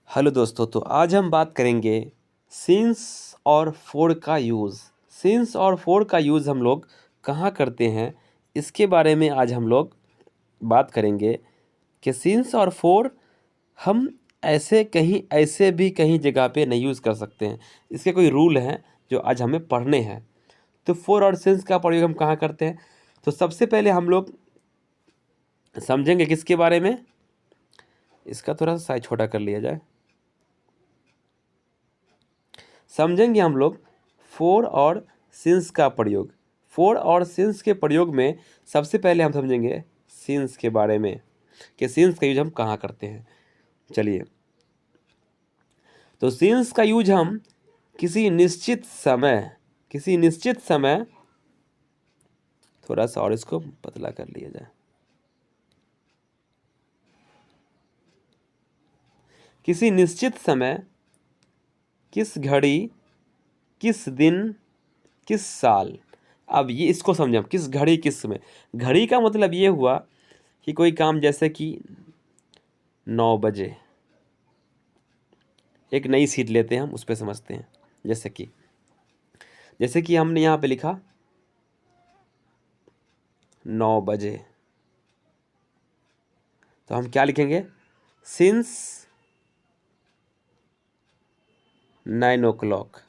Hello दोस्तों, तो आज हम बात करेंगे सिंस और फोर का यूज़। सिंस और फोर का यूज़ हम लोग कहाँ करते हैं, इसके बारे में आज हम लोग बात करेंगे कि सिंस और फोर हम ऐसे भी कहीं जगह पे नहीं यूज़ कर सकते हैं। इसके कोई रूल हैं जो आज हमें पढ़ने हैं। तो फोर और सिंस का प्रयोग हम कहाँ करते हैं, तो सबसे पहले हम लोग समझेंगे किसके बारे में। इसका थोड़ा सा साइज छोटा कर लिया जाए। समझेंगे हम लोग फोर और सिंस का प्रयोग। फोर और सिंस के प्रयोग में सबसे पहले हम समझेंगे सिंस के बारे में कि सिंस का यूज हम कहाँ करते हैं। चलिए, तो सिंस का यूज हम किसी निश्चित समय थोड़ा सा और इसको पतला कर लिया जाए। किसी निश्चित समय, किस घड़ी, किस दिन, किस साल। अब ये इसको समझें हम, किस घड़ी किस समय। घड़ी का मतलब ये हुआ कि कोई काम, जैसे कि 9 बजे, एक नई सीट लेते हैं हम, उस पर समझते हैं। जैसे कि हमने यहाँ पे लिखा 9 बजे, तो हम क्या लिखेंगे, सिंस 9 o'clock।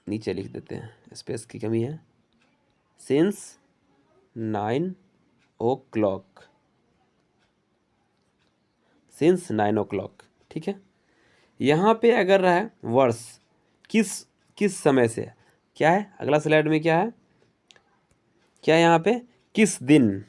नीचे लिख देते हैं, स्पेस की कमी है। सिंस 9 o'clock, सिंस 9 o'clock, ठीक है। यहाँ पे अगर रहा है वर्ष, किस किस समय से, क्या है अगला स्लाइड में, क्या है यहाँ पे, किस दिन।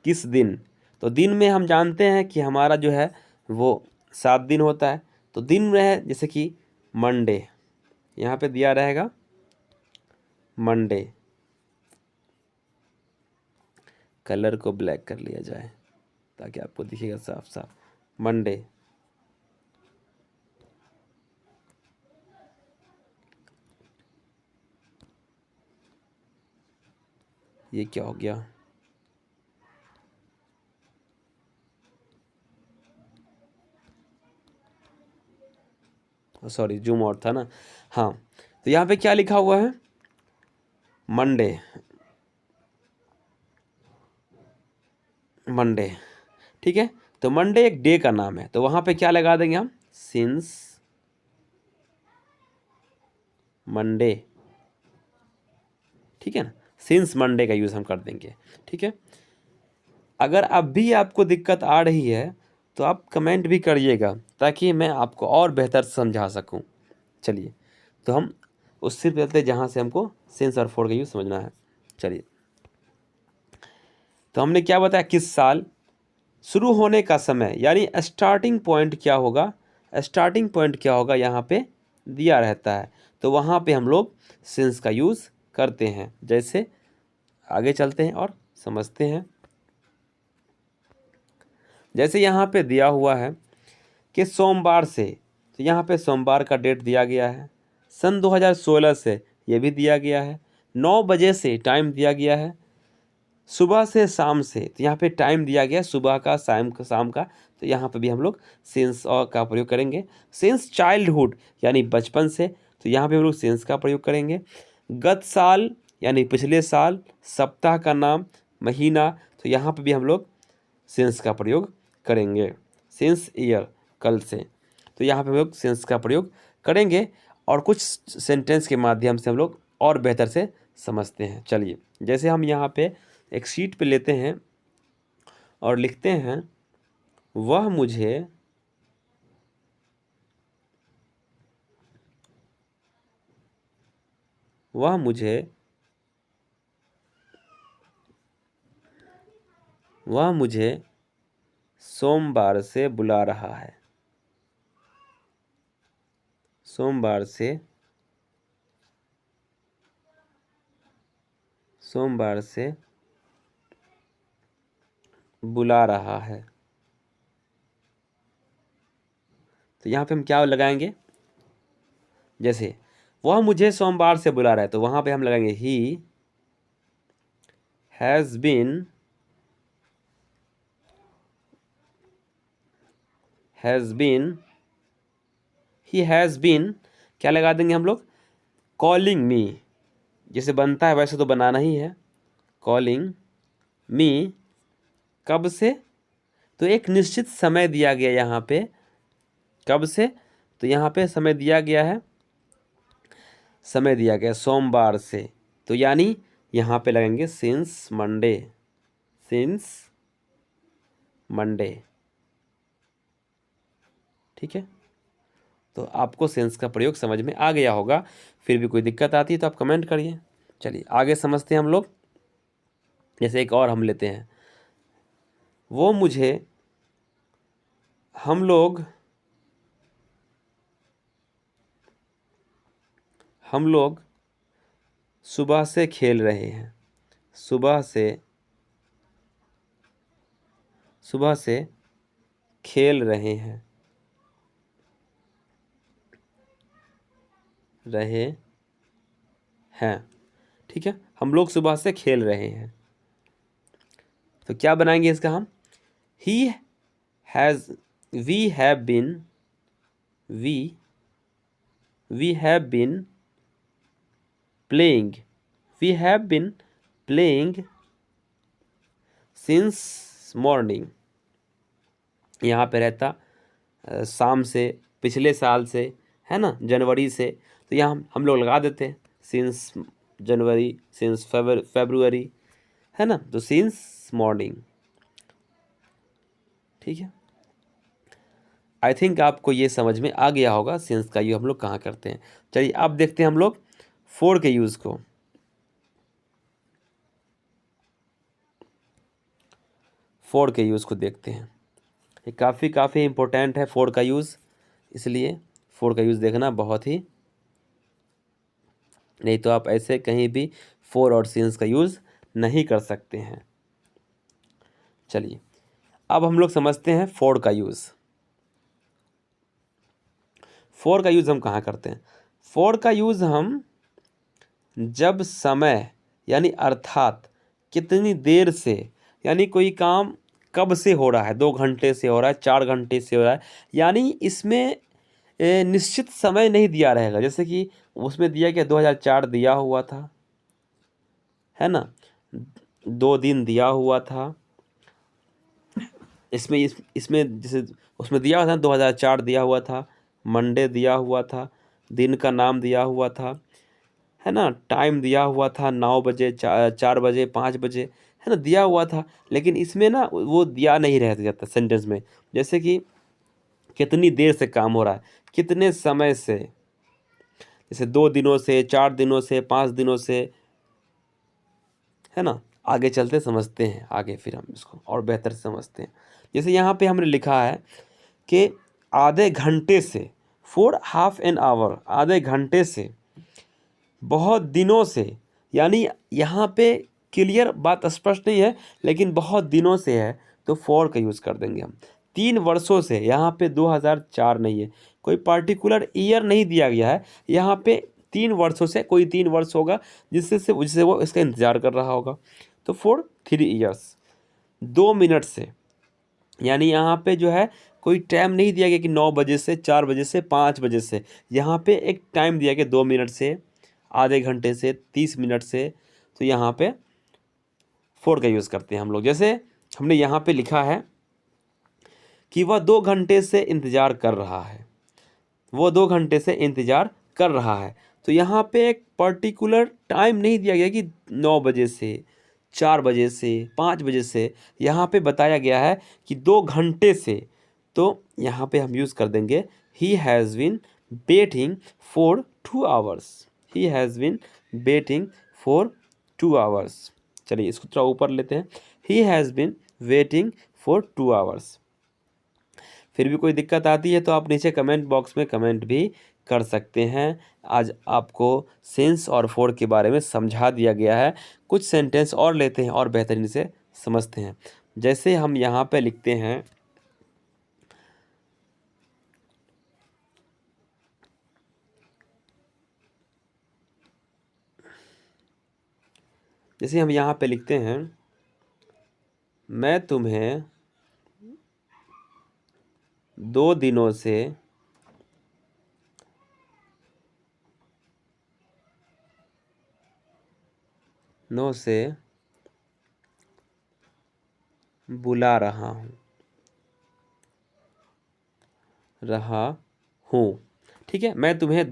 किस दिन, तो दिन में हम जानते हैं कि हमारा जो है वो 7 दिन होता है। तो दिन में है जैसे कि मंडे, यहाँ पे दिया रहेगा मंडे। कलर को ब्लैक कर लिया जाए ताकि आपको दिखेगा साफ साफ, मंडे। ये क्या हो गया, सॉरी जूम आउट था ना। हाँ, तो यहाँ पे क्या लिखा हुआ है, मंडे। मंडे, ठीक है। तो मंडे एक डे का नाम है, तो वहाँ पे क्या लगा देंगे हम, सिंस मंडे, ठीक है ना। सिंस मंडे का यूज़ हम कर देंगे, ठीक है। अगर अब भी आपको दिक्कत आ रही है तो आप कमेंट भी करिएगा ताकि मैं आपको और बेहतर समझा सकूं। चलिए, तो हम उस सिर्फ चलते जहाँ से हमको सिंस और फोर का यूज़ समझना है। चलिए, तो हमने क्या बताया, किस साल, शुरू होने का समय यानी स्टार्टिंग पॉइंट क्या होगा। स्टार्टिंग पॉइंट क्या होगा यहाँ पे दिया रहता है, तो वहाँ पे हम लोग सिंस का यूज़ करते हैं। जैसे आगे चलते हैं और समझते हैं। जैसे यहाँ पे दिया हुआ है कि सोमवार से, तो यहाँ पे सोमवार का डेट दिया गया है। सन 2016 से ये भी दिया गया है। 9 बजे से टाइम दिया गया है। सुबह से शाम से, तो यहाँ पे टाइम दिया गया है सुबह का, शाम का। तो यहाँ पे भी हम लोग सिंस और का प्रयोग करेंगे। सिंस चाइल्डहुड यानी बचपन से, तो यहाँ पे हम लोग सिंस का प्रयोग करेंगे। गत साल यानी पिछले साल, सप्ताह का नाम, महीना, तो यहाँ पे भी हम लोग सिंस का प्रयोग करेंगे। सिंस ईयर, कल से, तो यहाँ पे हम लोग सिंस का प्रयोग करेंगे और कुछ सेंटेंस के माध्यम से हम लोग और बेहतर से समझते हैं। चलिए, जैसे हम यहाँ पे एक शीट पे लेते हैं और लिखते हैं, वह मुझे वह मुझे वह मुझे सोमवार से बुला रहा है। सोमवार से बुला रहा है। तो यहाँ पे हम क्या लगाएंगे, जैसे वह मुझे सोमवार से बुला रहा है, तो वहाँ पे हम लगाएंगे he has been has been, he has been क्या लगा देंगे हम लोग, कॉलिंग मी, जैसे बनता है वैसे तो बनाना ही है, कॉलिंग मी, कब से, तो एक निश्चित समय दिया गया यहाँ पे, कब से, तो यहाँ पे समय दिया गया है, समय दिया गया सोमवार से, तो यानी यहाँ पे लगेंगे सिंस मंडे, सिंस मंडे। ठीक है, तो आपको सेंस का प्रयोग समझ में आ गया होगा। फिर भी कोई दिक्कत आती है तो आप कमेंट करिए। चलिए आगे समझते हैं हम लोग। जैसे एक और हम लेते हैं, वो मुझे, हम लोग, हम लोग सुबह से खेल रहे हैं, सुबह से, सुबह से खेल रहे हैं, रहे हैं। ठीक है, हम लोग सुबह से खेल रहे हैं, तो क्या बनाएंगे इसका हम, he has, we have been, we have been playing, we have been playing since morning, यहाँ पे रहता शाम से, पिछले साल से, है ना, जनवरी से, तो यहाँ हम लोग लगा देते हैं सिंस जनवरी, सिंस फरवरी, है ना, तो सिंस मॉर्निंग। ठीक है, आई थिंक आपको ये समझ में आ गया होगा सिंस का यूज हम लोग कहाँ करते हैं। चलिए अब देखते हैं हम लोग फोर के यूज़ को। फोर के यूज़ को देखते हैं, ये काफ़ी इम्पोर्टेंट है फोर का यूज़, इसलिए फोर का यूज़ देखना बहुत ही, नहीं तो आप ऐसे कहीं भी फोर और सिंस का यूज़ नहीं कर सकते हैं। चलिए अब हम लोग समझते हैं फोर का यूज़। फोर का यूज़ हम कहाँ करते हैं, फोर का यूज़ हम जब समय, यानी अर्थात कितनी देर से, यानी कोई काम कब से हो रहा है, 2 घंटे से हो रहा है, 4 घंटे से हो रहा है, यानी इसमें निश्चित समय नहीं दिया रहेगा। जैसे कि उसमें दिया गया 2004 दिया हुआ था, है ना, 2 दिन दिया हुआ था, इसमें जैसे उसमें दिया हुआ था 2004 दिया हुआ था, मंडे दिया हुआ था, दिन का नाम दिया हुआ था, है ना, टाइम दिया हुआ था 9 बजे, 4 बजे, 5 बजे, है ना, दिया हुआ था। लेकिन इसमें ना वो दिया नहीं रह जाता सेंटेंस में, जैसे कि कितनी देर से काम हो रहा है, कितने समय से, जैसे 2 दिनों से, 4 दिनों से, 5 दिनों से, है ना। आगे चलते समझते हैं, आगे फिर हम इसको और बेहतर से समझते हैं। जैसे यहाँ पे हमने लिखा है कि आधे घंटे से, फॉर हाफ एन आवर, आधे घंटे से, बहुत दिनों से, यानी यहाँ पे क्लियर बात स्पष्ट नहीं है, लेकिन बहुत दिनों से है, तो फॉर का यूज़ कर देंगे हम। 3 वर्षों से, यहाँ पे 2004 नहीं है, कोई पर्टिकुलर ईयर नहीं दिया गया है, यहाँ पे 3 वर्षों से, कोई 3 वर्ष होगा जिससे वो इसका इंतज़ार कर रहा होगा, तो फॉर 3 ईयर्स। 2 मिनट से, यानी यहाँ पे जो है कोई टाइम नहीं दिया गया कि 9 बजे से, 4 बजे से, 5 बजे से, यहाँ पे एक टाइम दिया गया 2 मिनट से, आधे घंटे से, 30 मिनट से, तो यहाँ पे फोर का यूज़ करते हैं हम लोग। जैसे हमने यहाँ पे लिखा है कि वह 2 घंटे से इंतज़ार कर रहा है, वो 2 घंटे से इंतज़ार कर रहा है, तो यहाँ पे एक पर्टिकुलर टाइम नहीं दिया गया कि 9 बजे से, 4 बजे से, 5 बजे से, यहाँ पे बताया गया है कि 2 घंटे से, तो यहाँ पे हम यूज़ कर देंगे he has been waiting for 2 hours, he has been waiting for 2 hours. चलिए इसको थोड़ा ऊपर लेते हैं, he has been waiting for 2 hours. फिर भी कोई दिक्कत आती है तो आप नीचे कमेंट बॉक्स में कमेंट भी कर सकते हैं। आज आपको सेंस और फोर के बारे में समझा दिया गया है। कुछ सेंटेंस और लेते हैं और बेहतरीन से समझते हैं। जैसे हम यहाँ पे लिखते हैं, जैसे हम यहाँ पे लिखते हैं, मैं तुम्हें 2 दिनों से बुला रहा हूँ। ठीक है, मैं तुम्हें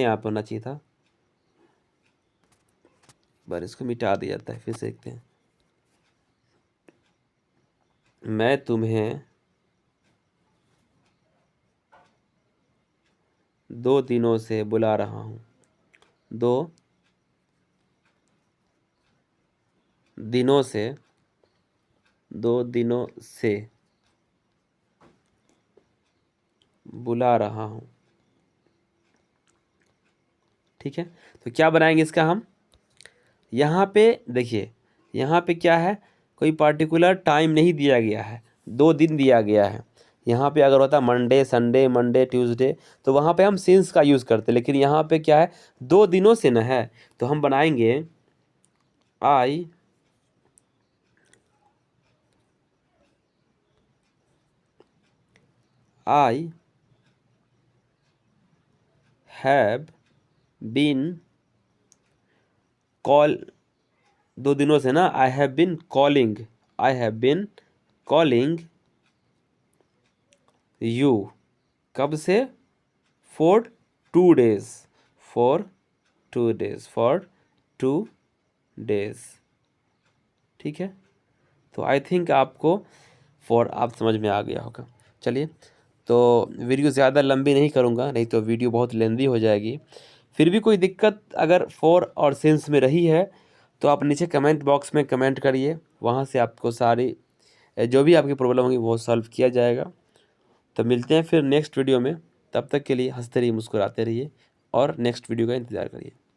यहाँ पे होना चाहिए था, पर इसको मिटा दिया जाता है, फिर से देखते हैं। मैं तुम्हें 2 दिनों से बुला रहा हूँ। 2 दिनों से बुला रहा हूँ। ठीक है, तो क्या बनाएंगे इसका हम? यहाँ पे देखिए, यहाँ पे क्या है, कोई पार्टिकुलर टाइम नहीं दिया गया है, 2 दिन दिया गया है। यहाँ पे अगर होता मंडे संडे मंडे ट्यूसडे तो वहाँ पे हम सिंस का यूज़ करते, लेकिन यहाँ पे क्या है, 2 दिनों से न है, तो हम बनाएंगे आई हैव बीन कॉल, 2 दिनों से ना, I have been calling you, कब से? For 2 days, for 2 days. ठीक है, तो आई थिंक आपको आप समझ में आ गया होगा। चलिए, तो वीडियो ज़्यादा लंबी नहीं करूँगा, नहीं तो वीडियो बहुत लेंदी हो जाएगी। फिर भी कोई दिक्कत अगर फॉर और सिंस में रही है तो आप नीचे कमेंट बॉक्स में कमेंट करिए, वहाँ से आपको सारी जो भी आपकी प्रॉब्लम होगी वो सॉल्व किया जाएगा। तो मिलते हैं फिर नेक्स्ट वीडियो में, तब तक के लिए हंसते रहिए, मुस्कुराते रहिए और नेक्स्ट वीडियो का इंतज़ार करिए।